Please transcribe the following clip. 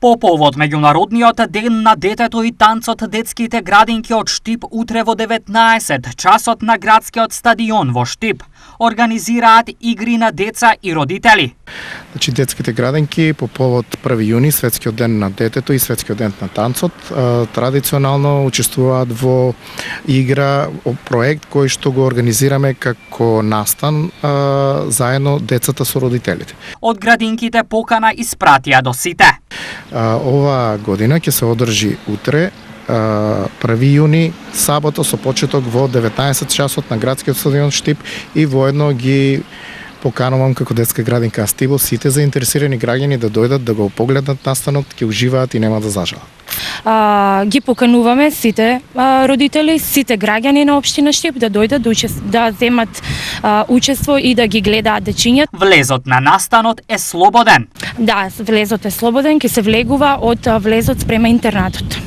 По повод меѓународниот ден на детето и танцот детските градинки од Штип утре во 19 часот на градскиот стадион во Штип организираат игри на деца и родители. Значи, детските градинки по повод 1 јуни, светскиот ден на детето и светскиот ден на танцот, традиционално учествуваат во игра, проект кој што го организираме како настан заедно децата со родителите. Од градинките покана испратија до сите. Ова година ќе се одржи утре, 1 јуни, сабота со почеток во 19 часот на градскиот стадион Штип и воедно ги поканувам како детска градинка Астибо сите заинтересирани граѓани да дојдат да го погледнат настанот, ќе уживаат и нема да зажалат. Ги покануваме сите родители, сите граѓани на општина Штип да дојдат да земат учество и да ги гледаат дечињата. Влезот на настанот е слободен. Да, влезот е слободен, ќе се влегува од влезот спрема интернатот.